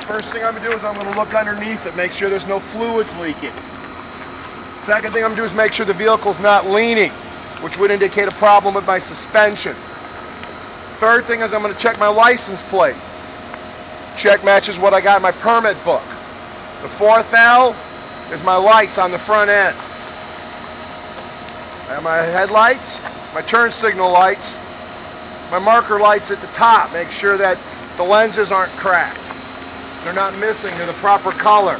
First thing I'm going to do is I'm going to look underneath it, make sure there's no fluids leaking. Second thing I'm going to do is make sure the vehicle's not leaning, which would indicate a problem with my suspension. Third thing is I'm going to check my license plate. Check matches what I got in my permit book. The fourth L is my lights on the front end. I have my headlights, my turn signal lights, my marker lights at the top. Make sure that the lenses aren't cracked. They're not missing, they're the proper color.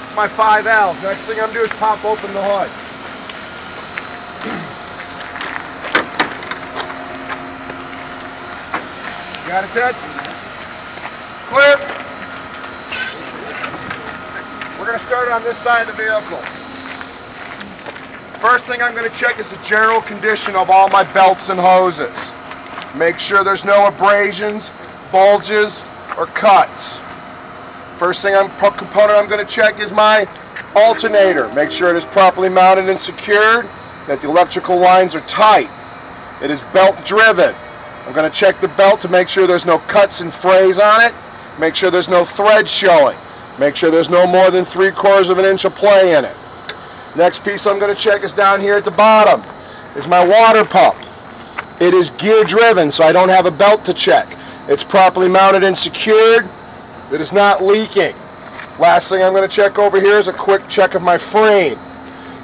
It's my 5 Ls. Next thing I'm going to do is pop open the hood. Got it, Ted? Clear. We're going to start on this side of the vehicle. First thing I'm going to check is the general condition of all my belts and hoses. Make sure there's no abrasions, bulges, or cuts. First component I'm going to check is my alternator. Make sure it is properly mounted and secured, that the electrical lines are tight. It is belt driven. I'm going to check the belt to make sure there's no cuts and frays on it. Make sure there's no thread showing. Make sure there's no more than 3/4 of an inch of play in it. Next piece I'm going to check is down here at the bottom. Is my water pump. It is gear driven, so I don't have a belt to check. It's properly mounted and secured. It is not leaking. Last thing I'm going to check over here is a quick check of my frame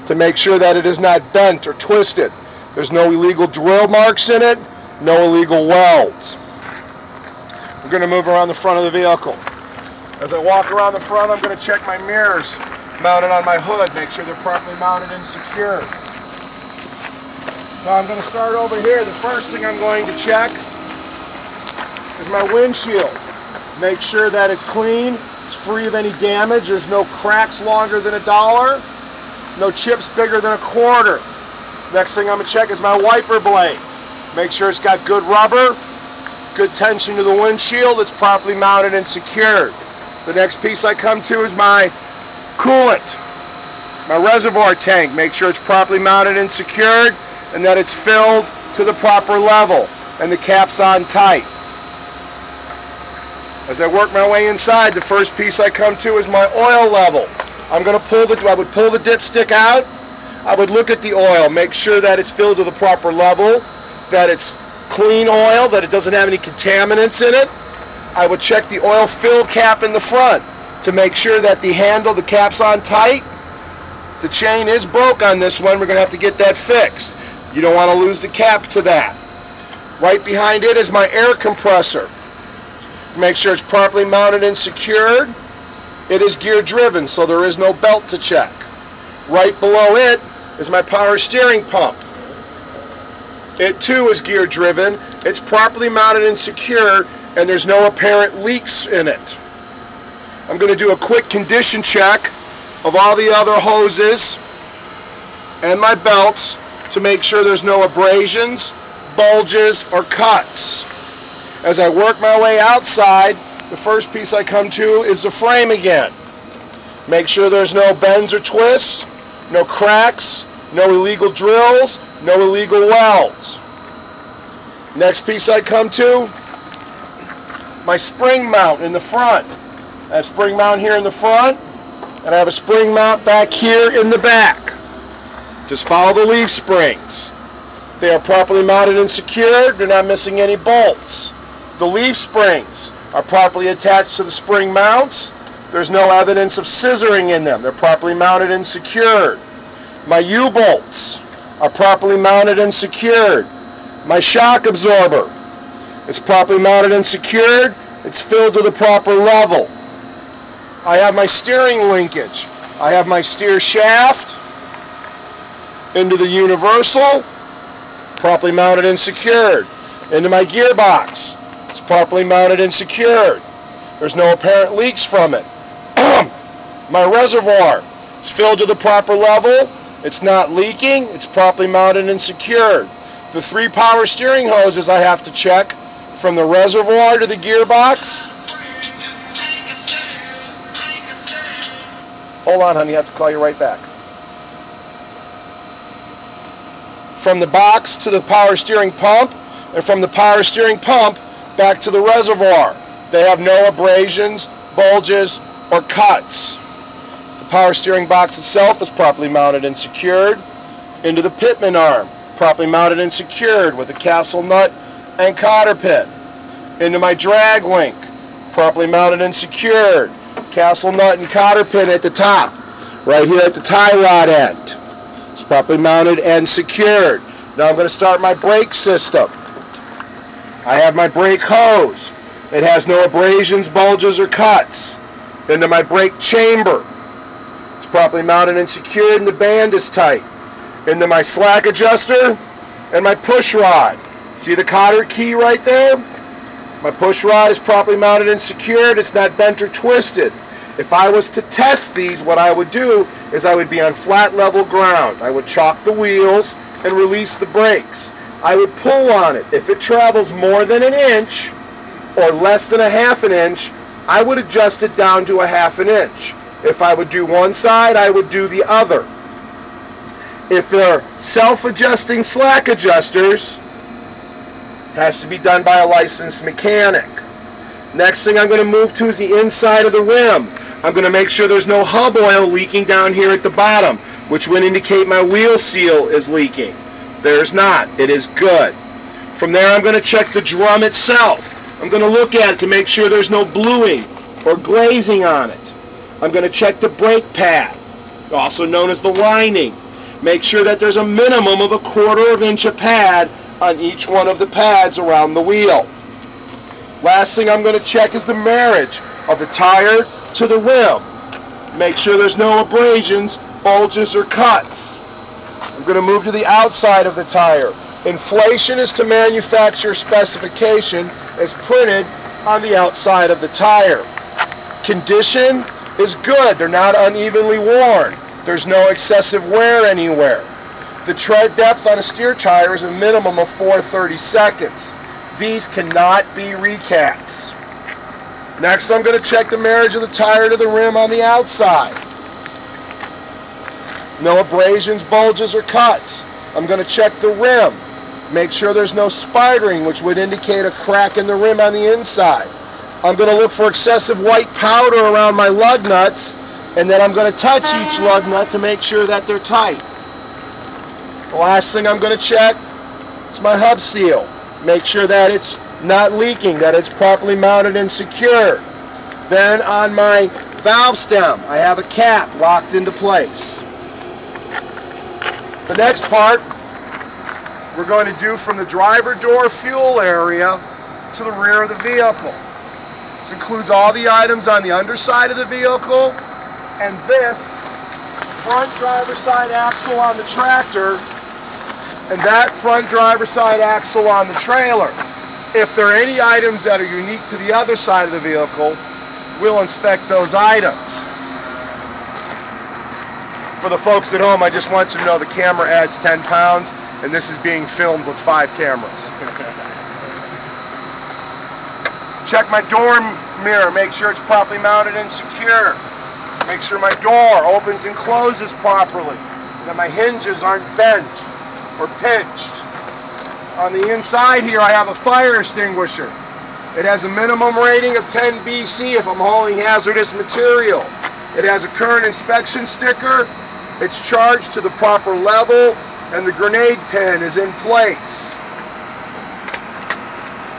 to make sure that it is not bent or twisted. There's no illegal drill marks in it, no illegal welds. We're going to move around the front of the vehicle. As I walk around the front, I'm going to check my mirrors mounted on my hood, make sure they're properly mounted and secured. Now I'm going to start over here. The first thing I'm going to check is my windshield. Make sure that it's clean, it's free of any damage, there's no cracks longer than $1, no chips bigger than $1. Next thing I'm going to check is my wiper blade. Make sure it's got good rubber, good tension to the windshield, it's properly mounted and secured. The next piece I come to is my coolant, my reservoir tank. Make sure it's properly mounted and secured and that it's filled to the proper level and the cap's on tight. As I work my way inside, the first piece I come to is my oil level. I would pull the dipstick out. I would look at the oil, make sure that it's filled to the proper level, that it's clean oil, that it doesn't have any contaminants in it. I would check the oil fill cap in the front to make sure that the handle, the cap's on tight. The chain is broke on this one. We're going to have to get that fixed. You don't want to lose the cap to that. Right behind it is my air compressor. Make sure it's properly mounted and secured. It is gear driven, so there is no belt to check. Right below it is my power steering pump. It too is gear driven. It's properly mounted and secure, and there's no apparent leaks in it. I'm going to do a quick condition check of all the other hoses and my belts to make sure there's no abrasions, bulges, or cuts. As I work my way outside, the first piece I come to is the frame again. Make sure there's no bends or twists, no cracks, no illegal drills, no illegal welds. Next piece I come to, my spring mount in the front. I have a spring mount here in the front, and I have a spring mount back here in the back. Just follow the leaf springs. They are properly mounted and secured. They're not missing any bolts. The leaf springs are properly attached to the spring mounts. There's no evidence of scissoring in them. They're properly mounted and secured. My U-bolts are properly mounted and secured. My shock absorber, it's properly mounted and secured. It's filled to the proper level. I have my steering linkage. I have my steer shaft into the universal, properly mounted and secured. Into my gearbox. It's properly mounted and secured. There's no apparent leaks from it. My reservoir is filled to the proper level. It's not leaking. It's properly mounted and secured. The 3 power steering hoses I have to check from the reservoir to the gearbox. Hold on, honey. I have to call you right back. From the box to the power steering pump, and from the power steering pump back to the reservoir. They have no abrasions, bulges, or cuts. The power steering box itself is properly mounted and secured into the pitman arm, properly mounted and secured with a castle nut and cotter pin. Into my drag link, properly mounted and secured, castle nut and cotter pin at the top, right here at the tie rod end. It's properly mounted and secured. Now I'm going to start my brake system. I have my brake hose. It has no abrasions, bulges, or cuts. Into my brake chamber. It's properly mounted and secured and the band is tight. Into my slack adjuster and my push rod. See the cotter key right there? My push rod is properly mounted and secured. It's not bent or twisted. If I was to test these, what I would do is I would be on flat level ground. I would chalk the wheels and release the brakes. I would pull on it. If it travels more than an inch or less than a half an inch, I would adjust it down to a half an inch. If I would do one side, I would do the other. If they're self-adjusting slack adjusters, it has to be done by a licensed mechanic. Next thing I'm going to move to is the inside of the rim. I'm going to make sure there's no hub oil leaking down here at the bottom, which would indicate my wheel seal is leaking. There's not. It is good. From there I'm going to check the drum itself. I'm going to look at it to make sure there's no bluing or glazing on it. I'm going to check the brake pad, also known as the lining. Make sure that there's a minimum of 1/4 inch of pad on each one of the pads around the wheel. Last thing I'm going to check is the marriage of the tire to the rim. Make sure there's no abrasions, bulges, or cuts. I'm going to move to the outside of the tire. Inflation is to manufacturer specification as printed on the outside of the tire. Condition is good. They're not unevenly worn. There's no excessive wear anywhere. The tread depth on a steer tire is a minimum of 4/32. These cannot be recaps. Next, I'm going to check the marriage of the tire to the rim on the outside. No abrasions, bulges, or cuts. I'm going to check the rim. Make sure there's no spidering, which would indicate a crack in the rim on the inside. I'm going to look for excessive white powder around my lug nuts, and then I'm going to touch each lug nut to make sure that they're tight. The last thing I'm going to check is my hub seal. Make sure that it's not leaking, that it's properly mounted and secured. Then on my valve stem, I have a cap locked into place. The next part we're going to do from the driver door fuel area to the rear of the vehicle. This includes all the items on the underside of the vehicle and this front driver side axle on the tractor and that front driver side axle on the trailer. If there are any items that are unique to the other side of the vehicle, we'll inspect those items. For the folks at home, I just want you to know the camera adds 10 pounds, and this is being filmed with 5 cameras. Check my door mirror, make sure it's properly mounted and secure. Make sure my door opens and closes properly, that my hinges aren't bent or pinched. On the inside here, I have a fire extinguisher. It has a minimum rating of 10 BC if I'm hauling hazardous material. It has a current inspection sticker. It's charged to the proper level, and the grenade pin is in place.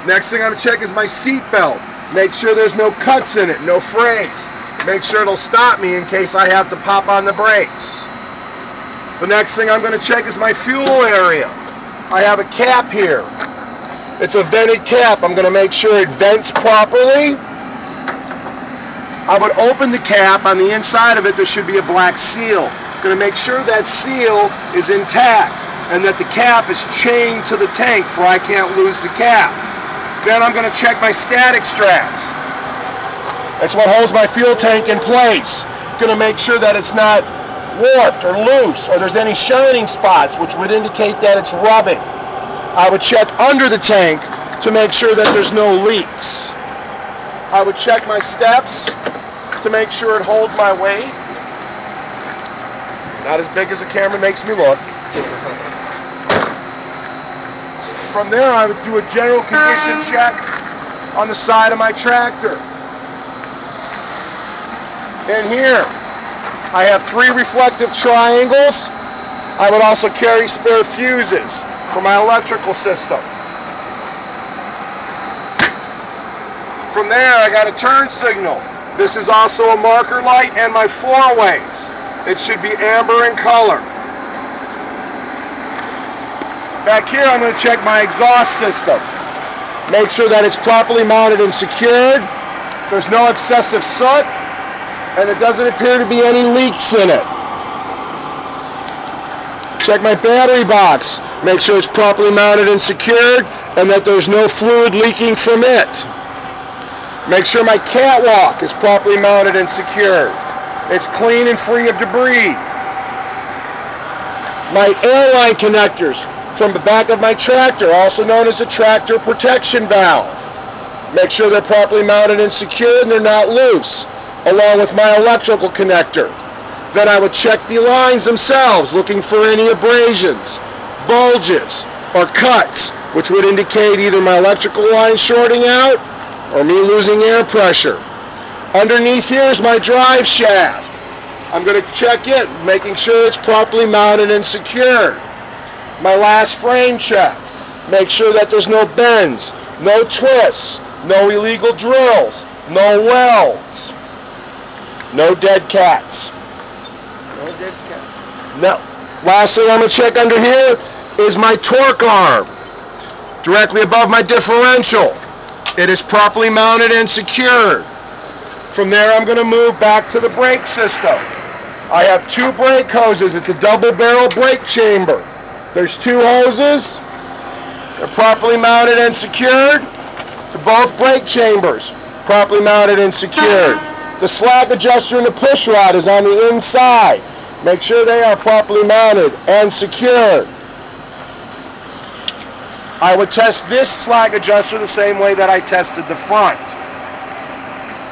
Next thing I'm going to check is my seat belt. Make sure there's no cuts in it, no frays. Make sure it'll stop me in case I have to pop on the brakes. The next thing I'm going to check is my fuel area. I have a cap here. It's a vented cap. I'm going to make sure it vents properly. I would open the cap. On the inside of it, there should be a black seal. I'm going to make sure that seal is intact and that the cap is chained to the tank for I can't lose the cap. Then I'm going to check my static straps. That's what holds my fuel tank in place. I'm going to make sure that it's not warped or loose or there's any shining spots, which would indicate that it's rubbing. I would check under the tank to make sure that there's no leaks. I would check my steps to make sure it holds my weight. Not as big as the camera makes me look. From there, I would do a general condition check on the side of my tractor. In here, I have 3 reflective triangles. I would also carry spare fuses for my electrical system. From there, I got a turn signal. This is also a marker light and my 4-ways. It should be amber in color. Back here, I'm going to check my exhaust system. Make sure that it's properly mounted and secured. There's no excessive soot, and it doesn't appear to be any leaks in it. Check my battery box. Make sure it's properly mounted and secured, and that there's no fluid leaking from it. Make sure my catwalk is properly mounted and secured. It's clean and free of debris. My airline connectors from the back of my tractor, also known as the tractor protection valve. Make sure they're properly mounted and secured and they're not loose, along with my electrical connector. Then I would check the lines themselves, looking for any abrasions, bulges, or cuts, which would indicate either my electrical line shorting out or me losing air pressure. Underneath here is my drive shaft. I'm going to check it, making sure it's properly mounted and secured. My last frame check. Make sure that there's no bends, no twists, no illegal drills, no welds, no dead cats. No dead cats. No. Last thing I'm going to check under here is my torque arm, directly above my differential. It is properly mounted and secured. From there, I'm going to move back to the brake system. I have 2 brake hoses. It's a double barrel brake chamber. There's 2 hoses. They're properly mounted and secured to both brake chambers. Properly mounted and secured. The slack adjuster and the push rod is on the inside. Make sure they are properly mounted and secured. I would test this slack adjuster the same way that I tested the front.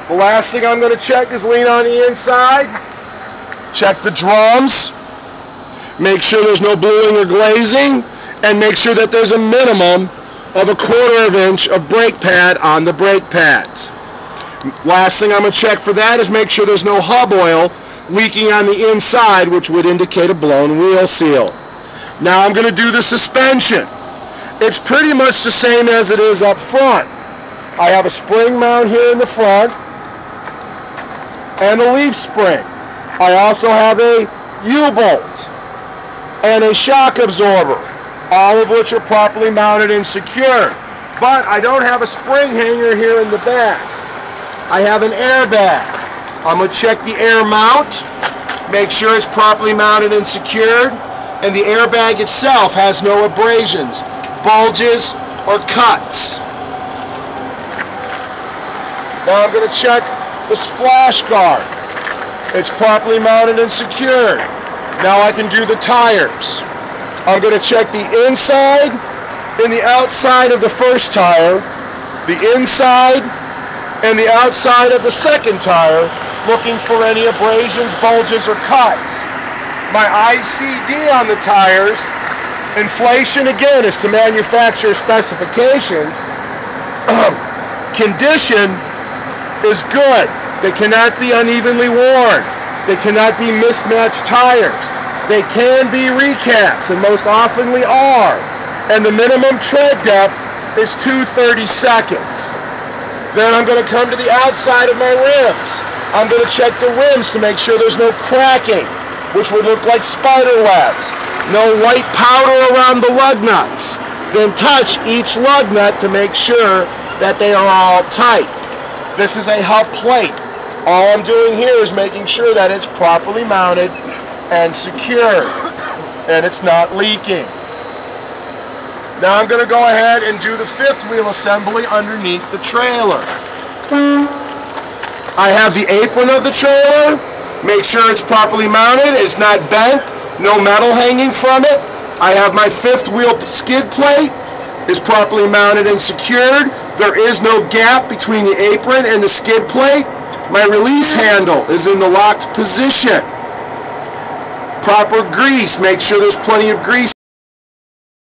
The last thing I'm going to check is lean on the inside. Check the drums. Make sure there's no bluing or glazing. And make sure that there's a minimum of 1/4 inch of brake pad on the brake pads. Last thing I'm going to check for that is make sure there's no hub oil leaking on the inside, which would indicate a blown wheel seal. Now I'm going to do the suspension. It's pretty much the same as it is up front. I have a spring mount here in the front and a leaf spring. I also have a U-bolt and a shock absorber, all of which are properly mounted and secured. But I don't have a spring hanger here in the back. I have an airbag. I'm going to check the air mount, make sure it's properly mounted and secured, and the airbag itself has no abrasions, bulges, or cuts. Now I'm going to check the splash guard. It's properly mounted and secured. Now I can do the tires. I'm going to check the inside and the outside of the first tire, the inside and the outside of the second tire, looking for any abrasions, bulges, or cuts. My ICD on the tires, inflation again is to manufacturer specifications. Condition is good. They cannot be unevenly worn. They cannot be mismatched tires. They can be recaps, and most oftenly are. And the minimum tread depth is 2/32. Then I'm going to come to the outside of my rims. I'm going to check the rims to make sure there's no cracking, which would look like spider webs. No white powder around the lug nuts. Then touch each lug nut to make sure that they are all tight. This is a hub plate. All I'm doing here is making sure that it's properly mounted and secured, and it's not leaking. Now I'm going to go ahead and do the 5th wheel assembly underneath the trailer. I have the apron of the trailer. Make sure it's properly mounted. It's not bent. No metal hanging from it. I have my 5th wheel skid plate. Is properly mounted and secured. There is no gap between the apron and the skid plate. My release handle is in the locked position. Proper grease. Make sure there's plenty of grease